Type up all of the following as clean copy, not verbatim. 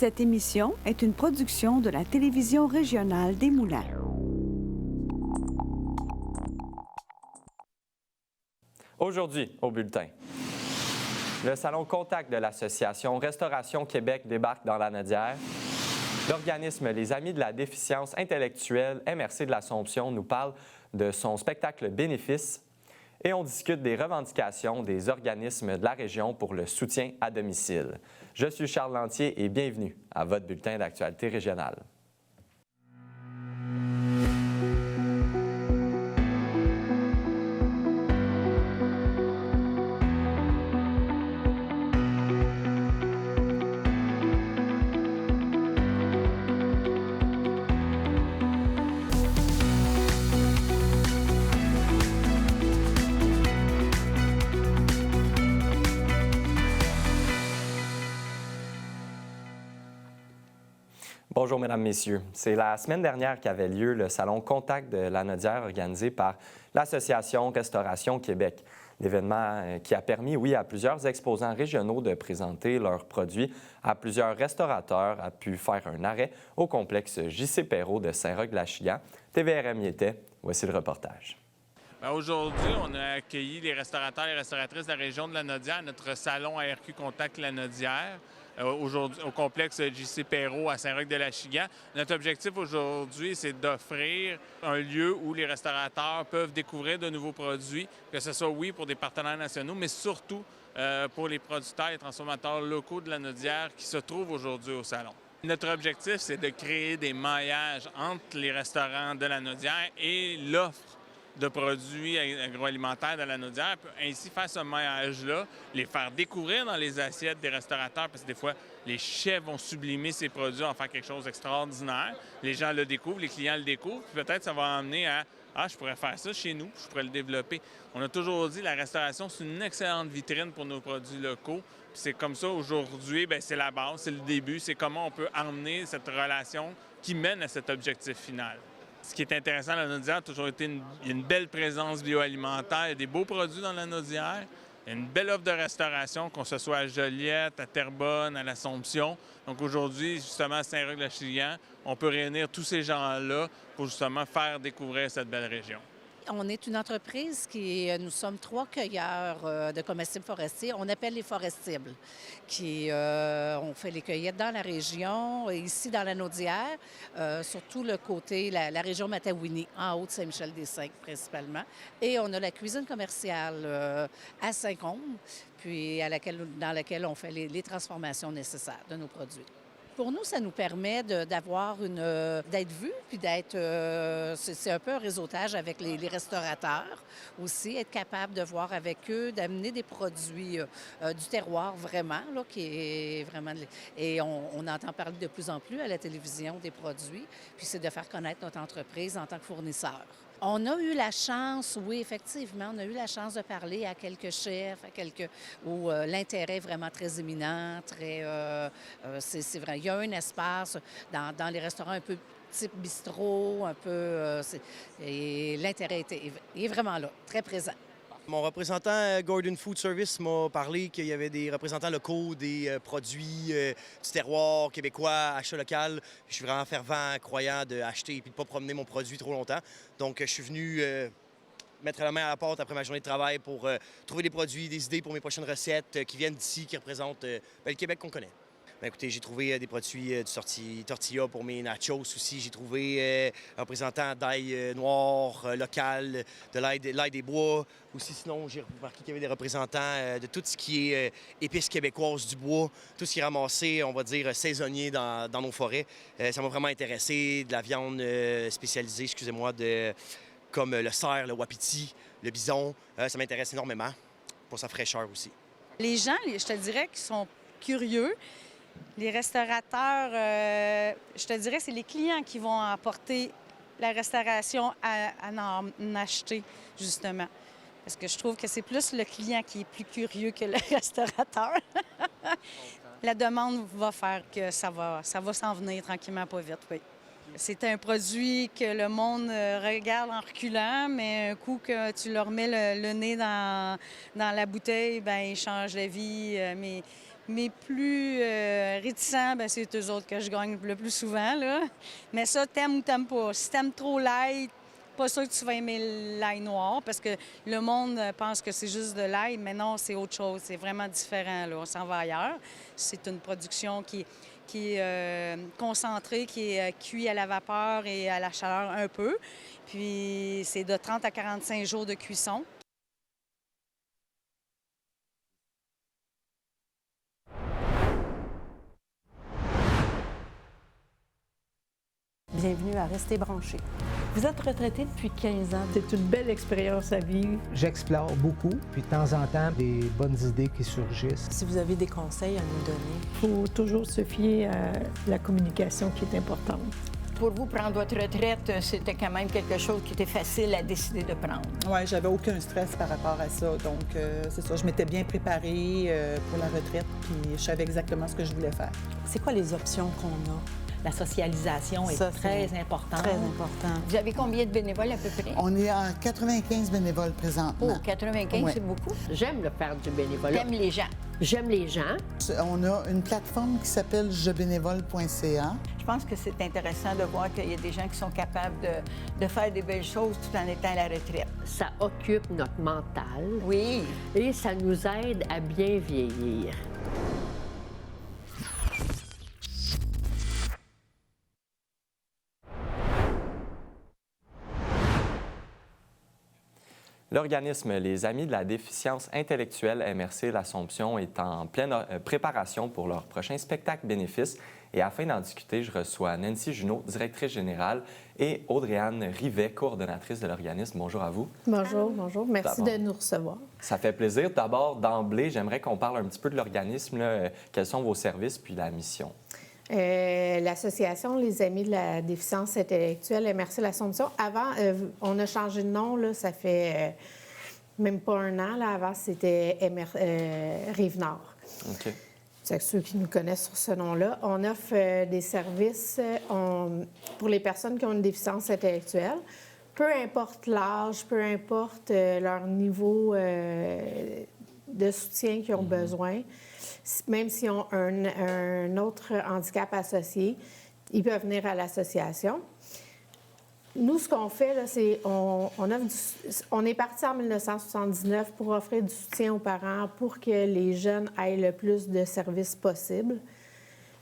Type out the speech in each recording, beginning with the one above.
Cette émission est une production de la télévision régionale des Moulins. Aujourd'hui, au bulletin. Le salon Contact de l'Association Restauration Québec débarque dans la Nodière. L'organisme Les Amis de la déficience intellectuelle MRC de l'Assomption nous parle de son spectacle bénéfice et on discute des revendications des organismes de la région pour le soutien à domicile. Je suis Charles Lantier et bienvenue à votre bulletin d'actualité régionale. Bonjour, Mesdames, Messieurs. C'est la semaine dernière qu'avait lieu le salon Contact de la Nodière organisé par l'Association Restauration Québec. L'événement qui a permis, oui, à plusieurs exposants régionaux de présenter leurs produits à plusieurs restaurateurs a pu faire un arrêt au complexe J.C. Perrot de Saint-Roch-de-la-Chigan. TVRM y était. Voici le reportage. Aujourd'hui, on a accueilli les restaurateurs et restauratrices de la région de la Nodière à notre salon ARQ Contact La Nodière. Aujourd'hui, au complexe J.C. Perrot à Saint-Roch-de-la-Chigan. Notre objectif aujourd'hui, c'est d'offrir un lieu où les restaurateurs peuvent découvrir de nouveaux produits, que ce soit, oui, pour des partenaires nationaux, mais surtout pour les producteurs et transformateurs locaux de la Nodière qui se trouvent aujourd'hui au salon. Notre objectif, c'est de créer des maillages entre les restaurants de la Nodière et l'offre de produits agroalimentaires de la Nodière, ainsi faire ce maillage-là, les faire découvrir dans les assiettes des restaurateurs, parce que des fois, les chefs vont sublimer ces produits, en faire quelque chose d'extraordinaire. Les gens le découvrent, les clients le découvrent, puis peut-être ça va emmener à « Ah, je pourrais faire ça chez nous, je pourrais le développer ». On a toujours dit que la restauration, c'est une excellente vitrine pour nos produits locaux. Puis c'est comme ça, aujourd'hui, bien, c'est la base, c'est le début, c'est comment on peut emmener cette relation qui mène à cet objectif final. Ce qui est intéressant à la Nodière, a toujours été une belle présence bioalimentaire. Il y a des beaux produits dans la Nodière. Il y a une belle offre de restauration, qu'on se soit à Joliette, à Terrebonne, à l'Assomption. Donc aujourd'hui, justement, à Saint-Roch-de-la-Chigan, on peut réunir tous ces gens-là pour justement faire découvrir cette belle région. On est une entreprise nous sommes 3 cueilleurs de comestibles forestiers. On appelle les forestibles. On fait les cueillettes dans la région, ici dans la Nodière, surtout le côté, la région Matawini, en haut de Saint-Michel-des-Saints principalement. Et on a la cuisine commerciale à Saint-Côme, puis dans laquelle on fait les transformations nécessaires de nos produits. Pour nous, ça nous permet d'être vus, puis c'est un peu un réseautage avec les restaurateurs aussi, être capable de voir avec eux, d'amener des produits du terroir vraiment, là, qui est vraiment... Et on entend parler de plus en plus à la télévision des produits, puis c'est de faire connaître notre entreprise en tant que fournisseur. On a eu la chance, oui, effectivement, on a eu la chance de parler à quelques chefs, où l'intérêt est vraiment très éminent, c'est vrai. Il y a un espace dans les restaurants un peu type bistrot, un peu, et l'intérêt est vraiment là, très présent. Mon représentant Gordon Food Service m'a parlé qu'il y avait des représentants locaux, des produits du terroir québécois, achat local. Je suis vraiment fervent, croyant d'acheter et de ne pas promener mon produit trop longtemps. Donc, je suis venu mettre la main à la porte après ma journée de travail pour trouver des produits, des idées pour mes prochaines recettes qui viennent d'ici, qui représentent le Québec qu'on connaît. Bien, écoutez, j'ai trouvé des produits du sorti tortilla pour mes nachos aussi. J'ai trouvé un représentant d'ail noir local, de l'ail des bois. Aussi, sinon, j'ai remarqué qu'il y avait des représentants de tout ce qui est épices québécoises du bois, tout ce qui est ramassé, on va dire, saisonnier dans nos forêts. Ça m'a vraiment intéressé. De la viande spécialisée, excusez-moi, comme le cerf, le wapiti, le bison. Ça m'intéresse énormément pour sa fraîcheur aussi. Les gens, je te dirais, qui sont curieux. Les restaurateurs, je te dirais, c'est les clients qui vont apporter la restauration à en acheter, justement. Parce que je trouve que c'est plus le client qui est plus curieux que le restaurateur. La demande va faire que ça va s'en venir tranquillement, pas vite, oui. C'est un produit que le monde regarde en reculant, mais un coup que tu leur mets le nez dans la bouteille, bien, il change la vie. Mes plus réticents, ben, c'est eux autres que je gagne le plus souvent, là. Mais ça, t'aimes ou t'aimes pas. Si t'aimes trop l'ail, pas sûr que tu vas aimer l'ail noir, parce que le monde pense que c'est juste de l'ail, mais non, c'est autre chose. C'est vraiment différent, là. On s'en va ailleurs. C'est une production qui est concentrée, qui est cuite à la vapeur et à la chaleur un peu. Puis c'est de 30 à 45 jours de cuisson. Bienvenue à Rester branché. Vous êtes retraité depuis 15 ans. C'est une belle expérience à vivre. J'explore beaucoup, puis de temps en temps, des bonnes idées qui surgissent. Si vous avez des conseils à nous donner. Il faut toujours se fier à la communication qui est importante. Pour vous, prendre votre retraite, c'était quand même quelque chose qui était facile à décider de prendre. Oui, j'avais aucun stress par rapport à ça. Donc, c'est ça, je m'étais bien préparée pour la retraite, puis je savais exactement ce que je voulais faire. C'est quoi les options qu'on a? La socialisation est très importante. Très important. Vous avez combien de bénévoles à peu près? On est à 95 bénévoles présentement. Oh, 95, ouais. C'est beaucoup. J'aime le faire du bénévolat. J'aime les gens. J'aime les gens. On a une plateforme qui s'appelle jebénévole.ca. Je pense que c'est intéressant de voir qu'il y a des gens qui sont capables de faire des belles choses tout en étant à la retraite. Ça occupe notre mental. Oui. Et ça nous aide à bien vieillir. L'organisme Les Amis de la déficience intellectuelle MRC L'Assomption est en pleine préparation pour leur prochain spectacle bénéfice. Et afin d'en discuter, je reçois Nancy Junot, directrice générale, et Audrey-Anne Rivet, coordonnatrice de l'organisme. Bonjour à vous. Bonjour, bonjour. Merci de nous recevoir. Ça fait plaisir. D'abord, d'emblée, j'aimerais qu'on parle un petit peu de l'organisme. Quels sont vos services puis la mission? L'Association Les Amis de la déficience intellectuelle MRC L'Assomption. Avant, on a changé de nom, là, ça fait même pas un an. Là. Avant, c'était Rive-Nord. OK. C'est ceux qui nous connaissent sur ce nom-là. On offre des services pour les personnes qui ont une déficience intellectuelle. Peu importe l'âge, peu importe leur niveau de soutien qu'ils ont besoin, même s'ils ont un autre handicap associé, ils peuvent venir à l'association. Nous, ce qu'on fait, là, c'est on est parti en 1979 pour offrir du soutien aux parents pour que les jeunes aient le plus de services possible.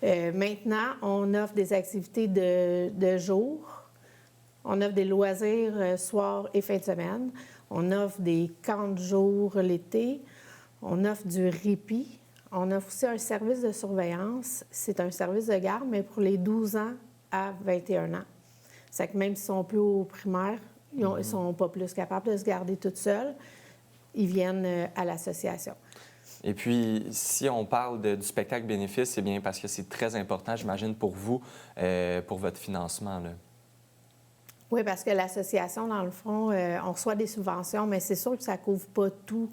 Maintenant, on offre des activités de jour. On offre des loisirs soir et fin de semaine. On offre des camps de jour l'été. On offre du répit. On offre aussi un service de surveillance. C'est un service de garde, mais pour les 12 ans à 21 ans. C'est que même s'ils sont plus au primaire, ils ne sont pas plus capables de se garder toutes seuls, ils viennent à l'association. Et puis, si on parle du spectacle bénéfice, c'est bien parce que c'est très important, j'imagine, pour vous, pour votre financement, là. Oui, parce que l'association, dans le fond, on reçoit des subventions, mais c'est sûr que ça ne couvre pas tout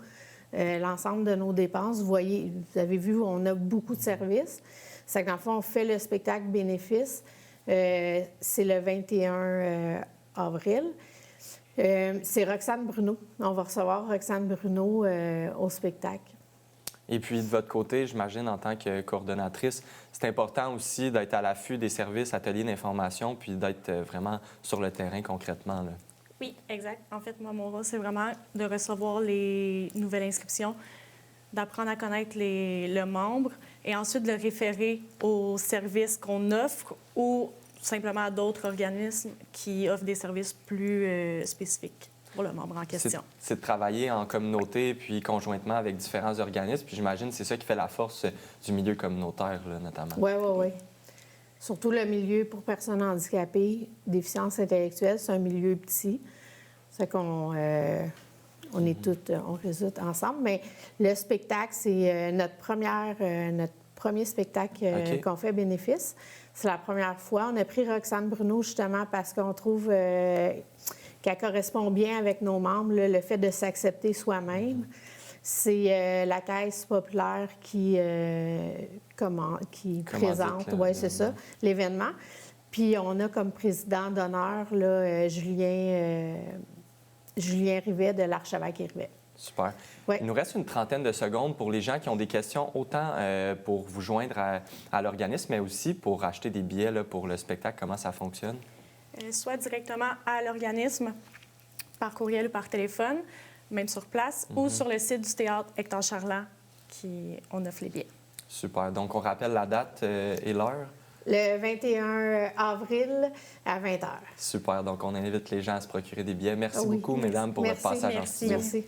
l'ensemble de nos dépenses. Vous avez vu, on a beaucoup de services. C'est que dans le fond, on fait le spectacle bénéfice. C'est le 21 avril. C'est Roxane Bruno. On va recevoir Roxane Bruno au spectacle. Et puis, de votre côté, j'imagine, en tant que coordonnatrice, c'est important aussi d'être à l'affût des services, ateliers d'information, puis d'être vraiment sur le terrain concrètement, là. Oui, exact. En fait, moi, mon rôle, c'est vraiment de recevoir les nouvelles inscriptions, d'apprendre à connaître le membre et ensuite de le référer aux services qu'on offre ou simplement à d'autres organismes qui offrent des services plus spécifiques pour le membre en question. C'est de travailler en communauté puis conjointement avec différents organismes. Puis j'imagine que c'est ça qui fait la force du milieu communautaire, là, notamment. Oui, oui, oui. Surtout le milieu pour personnes handicapées, déficience intellectuelle, c'est un milieu petit. C'est qu'on on est toutes, on résulte ensemble. Mais le spectacle, c'est notre premier spectacle qu'on fait bénéfice. C'est la première fois. On a pris Roxane Bruno justement parce qu'on trouve qu'elle correspond bien avec nos membres, là, le fait de s'accepter soi-même. C'est la Caisse populaire qui présente, oui, c'est ça, l'événement. Puis on a comme président d'honneur là, Julien Rivet de l'Archevêque et Rivet. Super. Ouais. Il nous reste une trentaine de secondes pour les gens qui ont des questions, autant pour vous joindre à l'organisme, mais aussi pour acheter des billets là, pour le spectacle. Comment ça fonctionne? Soit directement à l'organisme, par courriel ou par téléphone, même sur place, ou sur le site du théâtre Hector Charland, on offre les billets. Super. Donc, on rappelle la date et l'heure? Le 21 avril à 20h. Super. Donc, on invite les gens à se procurer des billets. Merci beaucoup, mesdames, pour votre passage en studio. Merci.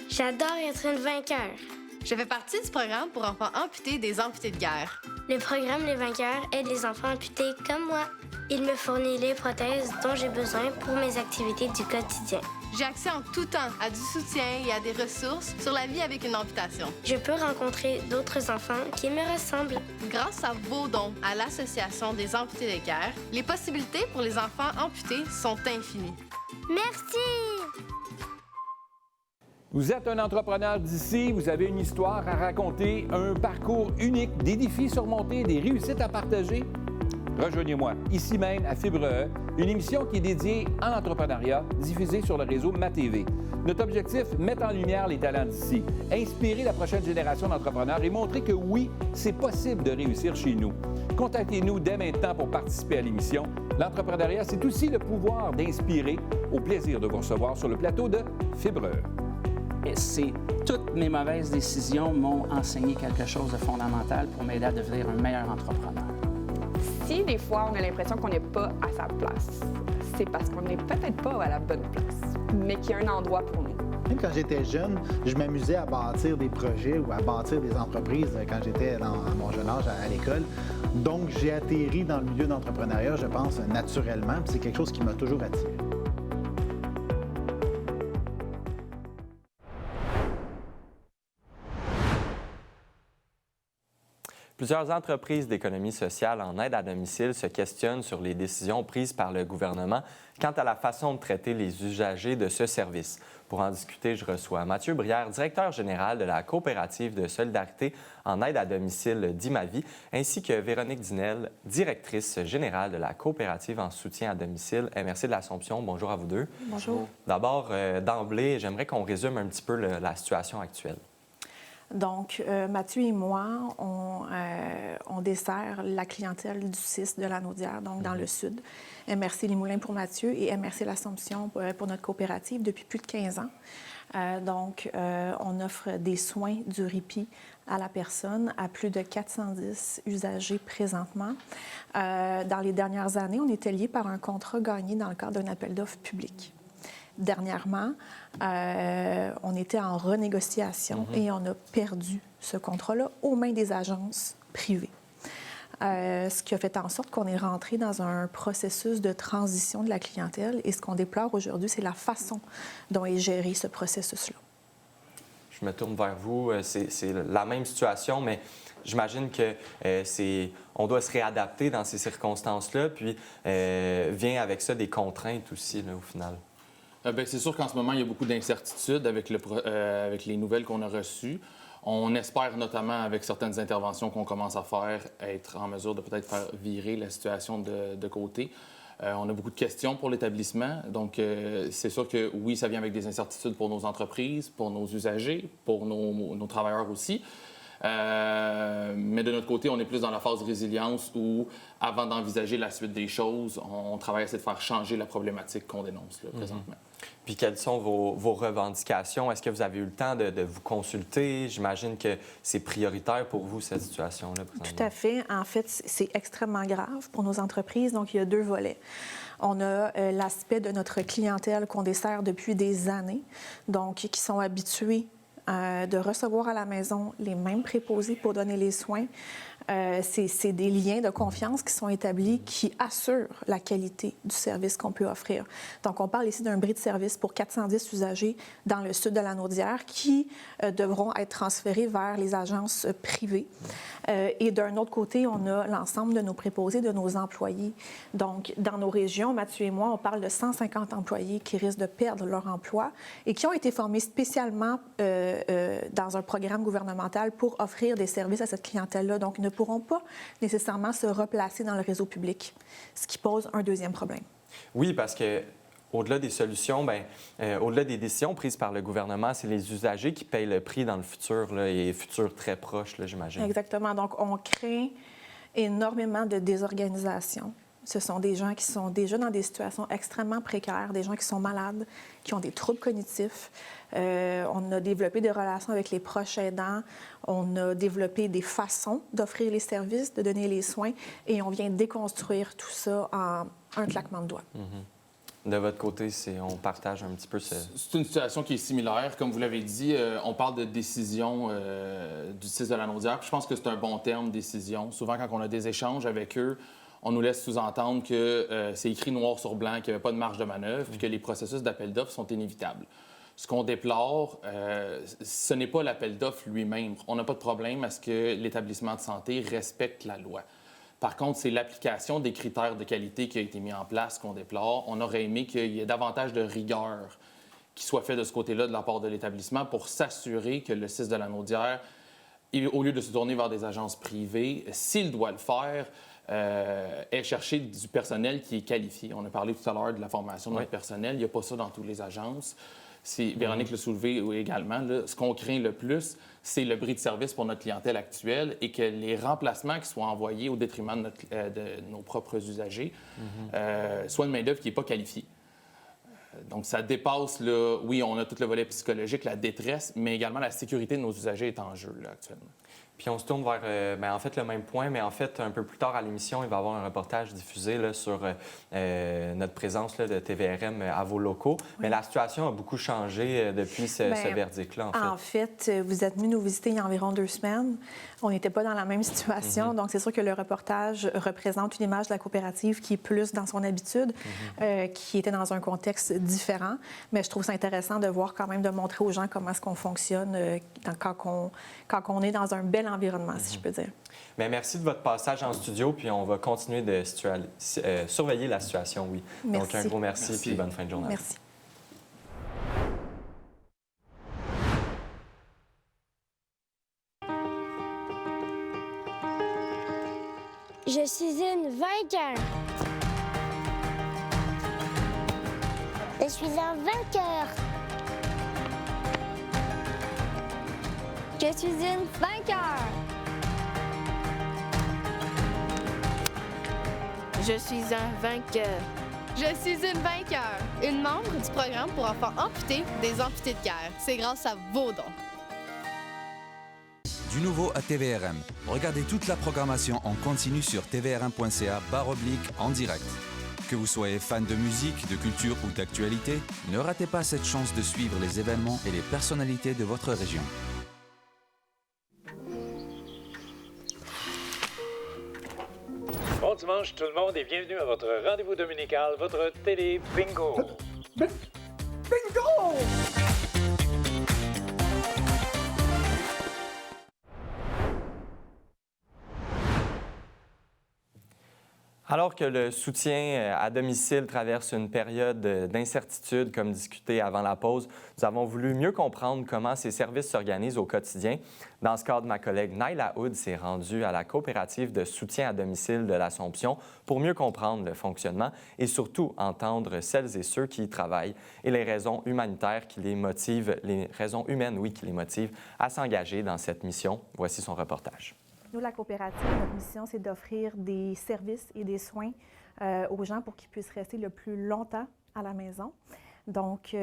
J'adore être une vainqueur. Je fais partie du programme pour enfants amputés des amputés de guerre. Le programme Les Vainqueurs aide les enfants amputés comme moi. Il me fournit les prothèses dont j'ai besoin pour mes activités du quotidien. J'ai accès en tout temps à du soutien et à des ressources sur la vie avec une amputation. Je peux rencontrer d'autres enfants qui me ressemblent. Grâce à vos dons à l'Association des amputés de guerre, les possibilités pour les enfants amputés sont infinies. Merci! Vous êtes un entrepreneur d'ici, vous avez une histoire à raconter, un parcours unique, des défis surmontés, des réussites à partager? Rejoignez-moi ici même à Fibre E, une émission qui est dédiée à l'entrepreneuriat, diffusée sur le réseau MaTV. Notre objectif, mettre en lumière les talents d'ici, inspirer la prochaine génération d'entrepreneurs et montrer que oui, c'est possible de réussir chez nous. Contactez-nous dès maintenant pour participer à l'émission. L'entrepreneuriat, c'est aussi le pouvoir d'inspirer. Au plaisir de vous recevoir sur le plateau de Fibre E. Toutes mes mauvaises décisions m'ont enseigné quelque chose de fondamental pour m'aider à devenir un meilleur entrepreneur. Si des fois on a l'impression qu'on n'est pas à sa place, c'est parce qu'on n'est peut-être pas à la bonne place, mais qu'il y a un endroit pour nous. Même quand j'étais jeune, je m'amusais à bâtir des projets ou à bâtir des entreprises quand j'étais à mon jeune âge à l'école. Donc j'ai atterri dans le milieu d'entrepreneuriat, je pense, naturellement, puis c'est quelque chose qui m'a toujours attiré. Plusieurs entreprises d'économie sociale en aide à domicile se questionnent sur les décisions prises par le gouvernement quant à la façon de traiter les usagers de ce service. Pour en discuter, je reçois Mathieu Brière, directeur général de la coopérative de solidarité en aide à domicile d'Imavie, ainsi que Véronique Dinel, directrice générale de la coopérative en soutien à domicile MRC de l'Assomption. Bonjour à vous deux. Bonjour. D'abord, d'emblée, j'aimerais qu'on résume un petit peu la situation actuelle. Donc, Mathieu et moi, on dessert la clientèle du CIS de la Naudière, donc dans le sud. MRC Les Moulins pour Mathieu et MRC l'Assomption pour notre coopérative depuis plus de 15 ans. Donc, on offre des soins du répit à la personne à plus de 410 usagers présentement. Dans les dernières années, on était liés par un contrat gagné dans le cadre d'un appel d'offres public. Dernièrement, on était en renégociation et on a perdu ce contrat-là aux mains des agences privées. Ce qui a fait en sorte qu'on est rentré dans un processus de transition de la clientèle et ce qu'on déplore aujourd'hui, c'est la façon dont est géré ce processus-là. Je me tourne vers vous. C'est la même situation, mais j'imagine que on doit se réadapter dans ces circonstances-là, puis vient avec ça des contraintes aussi, là, au final. Bien, c'est sûr qu'en ce moment, il y a beaucoup d'incertitudes avec les nouvelles qu'on a reçues. On espère notamment, avec certaines interventions qu'on commence à faire, être en mesure de peut-être faire virer la situation de côté. On a beaucoup de questions pour l'établissement. Donc, c'est sûr que oui, ça vient avec des incertitudes pour nos entreprises, pour nos usagers, pour nos travailleurs aussi. Mais de notre côté, on est plus dans la phase de résilience où, avant d'envisager la suite des choses, on travaille à essayer de faire changer la problématique qu'on dénonce là, présentement. Puis quelles sont vos revendications? Est-ce que vous avez eu le temps de vous consulter? J'imagine que c'est prioritaire pour vous, cette situation-là. Tout à fait. En fait, c'est extrêmement grave pour nos entreprises. Donc, il y a deux volets. On a l'aspect de notre clientèle qu'on dessert depuis des années, donc qui sont habitués de recevoir à la maison les mêmes préposés pour donner les soins. C'est des liens de confiance qui sont établis qui assurent la qualité du service qu'on peut offrir. Donc, on parle ici d'un bris de service pour 410 usagers dans le sud de la Naudière qui devront être transférés vers les agences privées. Et d'un autre côté, on a l'ensemble de nos préposés, de nos employés. Donc, dans nos régions, Mathieu et moi, on parle de 150 employés qui risquent de perdre leur emploi et qui ont été formés spécialement dans un programme gouvernemental pour offrir des services à cette clientèle-là. Donc, ils ne pourront pas nécessairement se replacer dans le réseau public, ce qui pose un deuxième problème. Oui, parce que au-delà des solutions, au-delà des décisions prises par le gouvernement, c'est les usagers qui payent le prix dans le futur, là, et futur très proche, là, j'imagine. Exactement. Donc, on crée énormément de désorganisation. Ce sont des gens qui sont déjà dans des situations extrêmement précaires, des gens qui sont malades, qui ont des troubles cognitifs. On a développé des relations avec les proches aidants. On a développé des façons d'offrir les services, de donner les soins, et on vient déconstruire tout ça en un claquement de doigts. De votre côté, on partage un petit peu ce... C'est une situation qui est similaire. Comme vous l'avez dit, on parle de décision du CIS de la Naudière. Puis je pense que c'est un bon terme, décision. Souvent, quand on a des échanges avec eux, on nous laisse sous-entendre que c'est écrit noir sur blanc, qu'il n'y avait pas de marge de manœuvre, puis que les processus d'appel d'offres sont inévitables. Ce qu'on déplore, ce n'est pas l'appel d'offres lui-même. On n'a pas de problème à ce que l'établissement de santé respecte la loi. Par contre, c'est l'application des critères de qualité qui a été mis en place qu'on déplore. On aurait aimé qu'il y ait davantage de rigueur qui soit fait de ce côté-là de la part de l'établissement pour s'assurer que le CIS de la Naudière, au lieu de se tourner vers des agences privées, s'il doit le faire, ait cherché du personnel qui est qualifié. On a parlé tout à l'heure de la formation de notre personnel. Il n'y a pas ça dans toutes les agences. Véronique l'a soulevé également. Là, ce qu'on craint le plus, c'est le bris de service pour notre clientèle actuelle et que les remplacements qui soient envoyés au détriment de nos propres usagers soient une main-d'œuvre qui n'est pas qualifiée. Donc, ça dépasse, là, oui, on a tout le volet psychologique, la détresse, mais également la sécurité de nos usagers est en jeu là, actuellement. Puis on se tourne vers, en fait, le même point, mais en fait, un peu plus tard à l'émission, il va y avoir un reportage diffusé là, sur notre présence là, de TVRM à vos locaux. Oui. Mais la situation a beaucoup changé depuis ce verdict-là, en fait. Vous êtes venu nous visiter il y a environ 2 semaines. On n'était pas dans la même situation, donc c'est sûr que le reportage représente une image de la coopérative qui est plus dans son habitude, qui était dans un contexte différent. Mais je trouve ça intéressant de voir quand même, de montrer aux gens comment est-ce qu'on fonctionne quand on est dans un bel environnement, si je peux dire. Bien, merci de votre passage en studio, puis on va continuer de surveiller la situation, oui. Merci. Donc, un gros merci. Puis bonne fin de journée. Merci. Je suis une vainqueur. Je suis un vainqueur. Je suis une vainqueur. Je suis un vainqueur. Je suis une vainqueur. Une membre du programme pour enfants amputés des amputés de guerre. C'est grâce à vos dons. Du nouveau à TVRM. Regardez toute la programmation en continu sur tvrm.ca/en direct. Que vous soyez fan de musique, de culture ou d'actualité, ne ratez pas cette chance de suivre les événements et les personnalités de votre région. Bon dimanche tout le monde et bienvenue à votre rendez-vous dominical, votre télé bingo. Bingo! Alors que le soutien à domicile traverse une période d'incertitude, comme discuté avant la pause, nous avons voulu mieux comprendre comment ces services s'organisent au quotidien. Dans ce cadre, ma collègue Naila Hood s'est rendue à la coopérative de soutien à domicile de l'Assomption pour mieux comprendre le fonctionnement et surtout entendre celles et ceux qui y travaillent et les raisons humanitaires qui les motivent, les raisons humaines, oui, qui les motivent à s'engager dans cette mission. Voici son reportage. Nous, la coopérative, notre mission, c'est d'offrir des services et des soins aux gens pour qu'ils puissent rester le plus longtemps à la maison. Donc,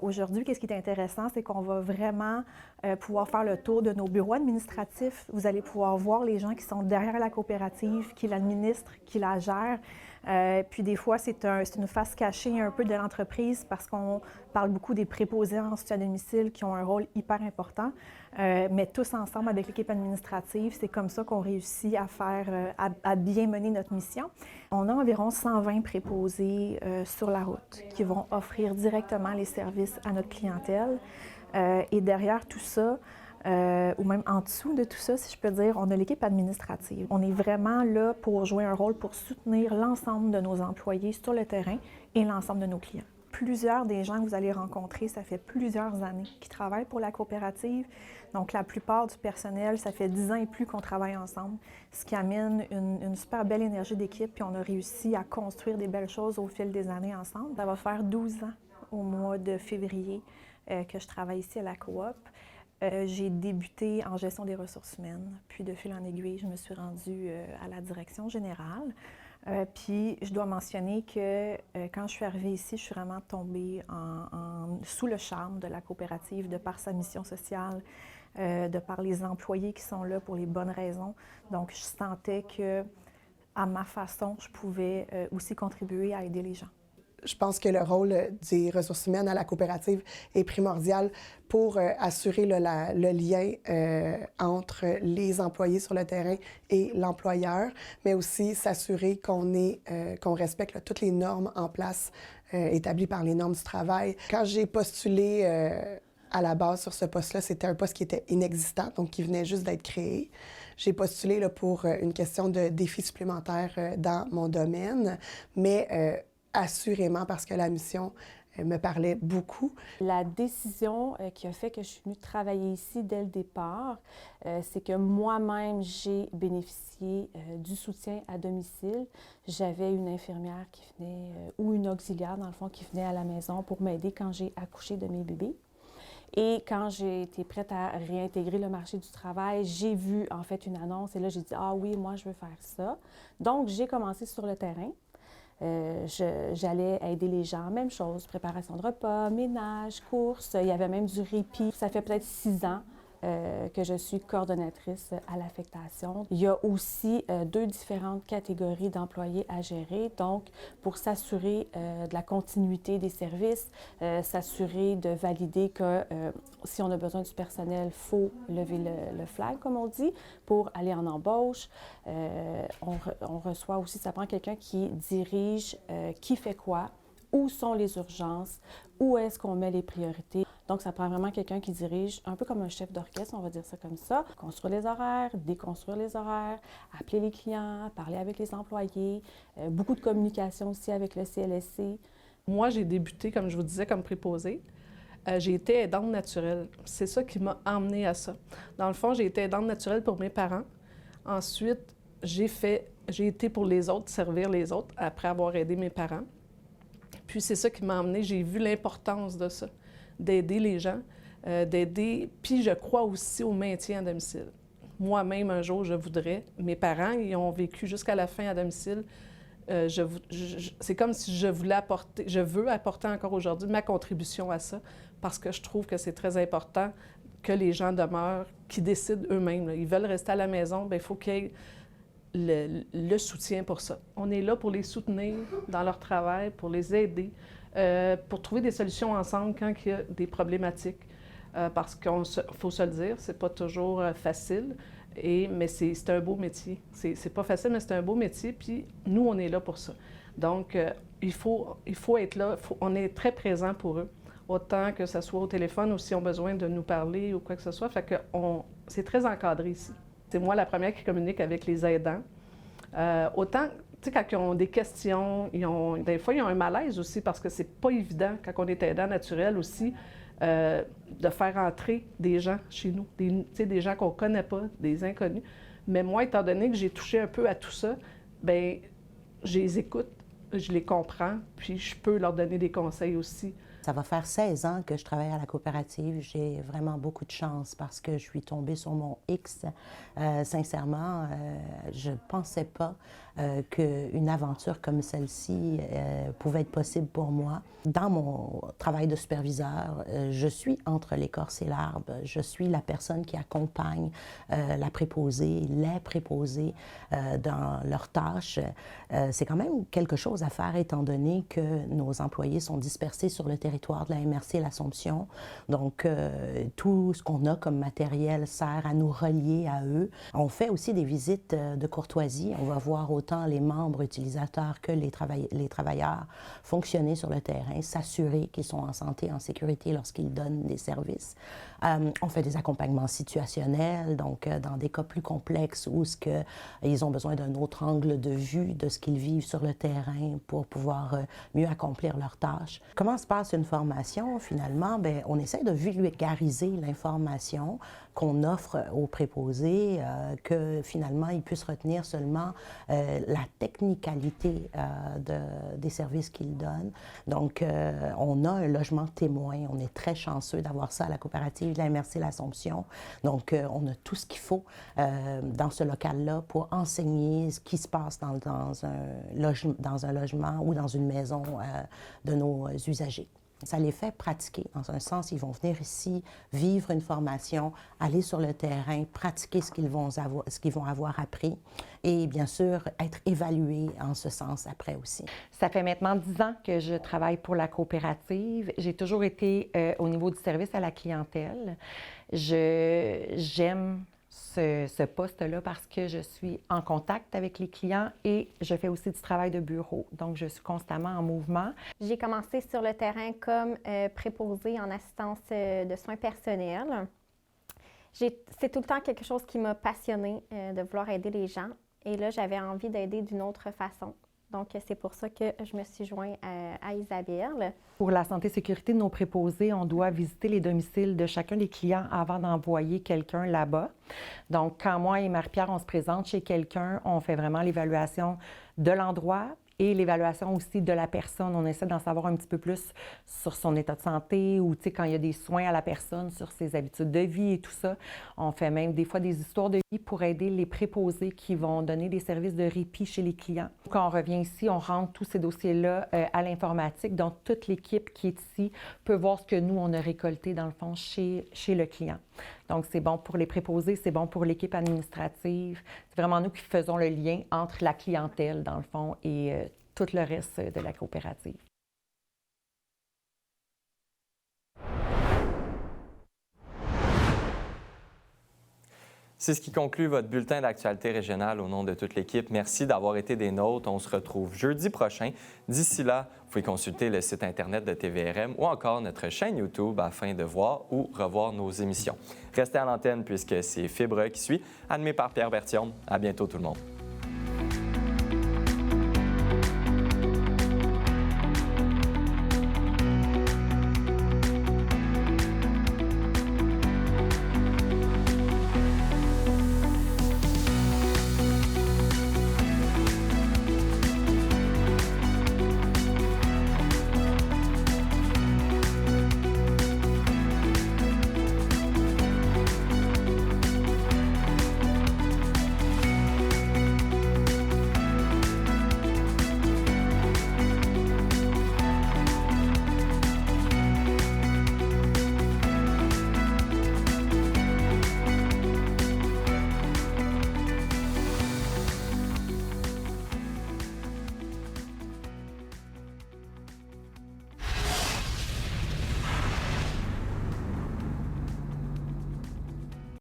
aujourd'hui, qu'est-ce qui est intéressant, c'est qu'on va vraiment pouvoir faire le tour de nos bureaux administratifs. Vous allez pouvoir voir les gens qui sont derrière la coopérative, qui l'administrent, qui la gèrent. Puis des fois, c'est une face cachée un peu de l'entreprise parce qu'on parle beaucoup des préposés en soutien à domicile qui ont un rôle hyper important. Mais tous ensemble, avec l'équipe administrative, c'est comme ça qu'on réussit à bien mener notre mission. On a environ 120 préposés sur la route qui vont offrir directement les services à notre clientèle. Et derrière tout ça, ou même en dessous de tout ça, si je peux dire, on a l'équipe administrative. On est vraiment là pour jouer un rôle pour soutenir l'ensemble de nos employés sur le terrain et l'ensemble de nos clients. plusieurs des gens que vous allez rencontrer, ça fait plusieurs années qu'ils travaillent pour la coopérative. Donc, la plupart du personnel, ça fait 10 ans et plus qu'on travaille ensemble, ce qui amène une super belle énergie d'équipe. Puis on a réussi à construire des belles choses au fil des années ensemble. Ça va faire 12 ans au mois de février que je travaille ici à la coop. J'ai débuté en gestion des ressources humaines, puis de fil en aiguille, je me suis rendue à la direction générale. Puis je dois mentionner que quand je suis arrivée ici, je suis vraiment tombée sous le charme de la coopérative, de par sa mission sociale, de par les employés qui sont là pour les bonnes raisons. Donc je sentais que, à ma façon, je pouvais aussi contribuer à aider les gens. Je pense que le rôle des ressources humaines à la coopérative est primordial pour assurer le lien entre les employés sur le terrain et l'employeur, mais aussi s'assurer qu'on respecte toutes les normes en place établies par les normes du travail. Quand j'ai postulé à la base sur ce poste-là, c'était un poste qui était inexistant, donc qui venait juste d'être créé. J'ai postulé là, pour une question de défis supplémentaires dans mon domaine, mais assurément parce que la mission me parlait beaucoup. La décision qui a fait que je suis venue travailler ici dès le départ, c'est que moi-même, j'ai bénéficié du soutien à domicile. J'avais une infirmière qui venait, ou une auxiliaire, dans le fond, qui venait à la maison pour m'aider quand j'ai accouché de mes bébés. Et quand j'ai été prête à réintégrer le marché du travail, j'ai vu en fait une annonce et là, j'ai dit « Ah oui, moi, je veux faire ça ». Donc, j'ai commencé sur le terrain. J'allais aider les gens, même chose, préparation de repas, ménage, courses, il y avait même du répit. Ça fait peut-être 6 ans que je suis coordonnatrice à l'affectation. Il y a aussi 2 différentes catégories d'employés à gérer, donc pour s'assurer de la continuité des services, s'assurer de valider que si on a besoin du personnel, il faut lever le flag, comme on dit, pour aller en embauche. On reçoit aussi, ça prend quelqu'un qui dirige qui fait quoi, où sont les urgences, où est-ce qu'on met les priorités. Donc, ça prend vraiment quelqu'un qui dirige, un peu comme un chef d'orchestre, on va dire ça comme ça. Construire les horaires, déconstruire les horaires, appeler les clients, parler avec les employés, beaucoup de communication aussi avec le CLSC. Moi, j'ai débuté, comme je vous disais, comme préposée. J'ai été aidante naturelle. C'est ça qui m'a emmenée à ça. Dans le fond, j'ai été aidante naturelle pour mes parents. Ensuite, j'ai été pour les autres, servir les autres, après avoir aidé mes parents. Puis c'est ça qui m'a emmenée, j'ai vu l'importance de ça, d'aider les gens, d'aider, puis je crois aussi au maintien à domicile. Moi-même, un jour, je voudrais, mes parents, ils ont vécu jusqu'à la fin à domicile, c'est comme si je veux apporter encore aujourd'hui ma contribution à ça, parce que je trouve que c'est très important que les gens demeurent, qu'ils décident eux-mêmes. Ils veulent rester à la maison, bien, il faut qu'il y ait le soutien pour ça. On est là pour les soutenir dans leur travail, pour les aider, pour trouver des solutions ensemble quand il y a des problématiques. Parce qu'il faut se le dire, c'est pas toujours facile, mais c'est un beau métier. C'est pas facile, mais c'est un beau métier, puis nous, on est là pour ça. Donc, il faut être là, on est très présent pour eux, autant que ce soit au téléphone ou s'ils ont besoin de nous parler ou quoi que ce soit. Fait que c'est très encadré ici. C'est moi la première qui communique avec les aidants. Autant, tu sais, quand ils ont des questions, des fois, ils ont un malaise aussi parce que c'est pas évident, quand on est aidant naturel aussi, de faire entrer des gens chez nous, des gens qu'on connaît pas, des inconnus. Mais moi, étant donné que j'ai touché un peu à tout ça, bien, je les écoute, je les comprends, puis je peux leur donner des conseils aussi. Ça va faire 16 ans que je travaille à la coopérative. J'ai vraiment beaucoup de chance parce que je suis tombée sur mon X. Sincèrement, je ne pensais pas qu'une aventure comme celle-ci pouvait être possible pour moi. Dans mon travail de superviseur, je suis entre l'écorce et l'arbre. Je suis la personne qui accompagne la préposée, les préposés dans leurs tâches. C'est quand même quelque chose à faire étant donné que nos employés sont dispersés sur le territoire. territoire de la MRC l'Assomption. Donc, tout ce qu'on a comme matériel sert à nous relier à eux. On fait aussi des visites de courtoisie. On va voir autant les membres utilisateurs que les travailleurs fonctionner sur le terrain, s'assurer qu'ils sont en santé, en sécurité lorsqu'ils donnent des services. On fait des accompagnements situationnels, donc dans des cas plus complexes où ils ont besoin d'un autre angle de vue de ce qu'ils vivent sur le terrain pour pouvoir mieux accomplir leurs tâches. Comment se passe une formation, finalement? Bien, on essaie de vulgariser l'information qu'on offre aux préposés, que finalement, ils puissent retenir seulement la technicalité des services qu'ils donnent. Donc, on a un logement témoin. On est très chanceux d'avoir ça à la coopérative de la MRC l'Assomption. Donc, on a tout ce qu'il faut dans ce local-là pour enseigner ce qui se passe dans un logement ou dans une maison de nos usagers. Ça les fait pratiquer. Dans un sens, ils vont venir ici, vivre une formation, aller sur le terrain, pratiquer ce qu'ils vont avoir appris et bien sûr être évalués en ce sens après aussi. Ça fait maintenant 10 ans que je travaille pour la coopérative. J'ai toujours été au niveau du service à la clientèle. J'aime ce poste-là parce que je suis en contact avec les clients et je fais aussi du travail de bureau. Donc, je suis constamment en mouvement. J'ai commencé sur le terrain comme préposée en assistance de soins personnels. C'est tout le temps quelque chose qui m'a passionnée de vouloir aider les gens. Et là, j'avais envie d'aider d'une autre façon. Donc, c'est pour ça que je me suis jointe à Isabelle. Pour la santé et sécurité de nos préposés, on doit visiter les domiciles de chacun des clients avant d'envoyer quelqu'un là-bas. Donc, quand moi et Marie-Pierre, on se présente chez quelqu'un, on fait vraiment l'évaluation de l'endroit et l'évaluation aussi de la personne. On essaie d'en savoir un petit peu plus sur son état de santé ou, tu sais, quand il y a des soins à la personne, sur ses habitudes de vie et tout ça. On fait même des fois des histoires de vie pour aider les préposés qui vont donner des services de répit chez les clients. Quand on revient ici, on rentre tous ces dossiers-là à l'informatique. Donc, toute l'équipe qui est ici peut voir ce que nous, on a récolté, dans le fond, chez le client. Donc, c'est bon pour les préposés, c'est bon pour l'équipe administrative. C'est vraiment nous qui faisons le lien entre la clientèle, dans le fond, et tout le reste de la coopérative. C'est ce qui conclut votre bulletin d'actualité régionale au nom de toute l'équipe. Merci d'avoir été des nôtres. On se retrouve jeudi prochain. D'ici là, vous pouvez consulter le site Internet de TVRM ou encore notre chaîne YouTube afin de voir ou revoir nos émissions. Restez à l'antenne puisque c'est Fibre qui suit, animé par Pierre Berthiaume. À bientôt tout le monde.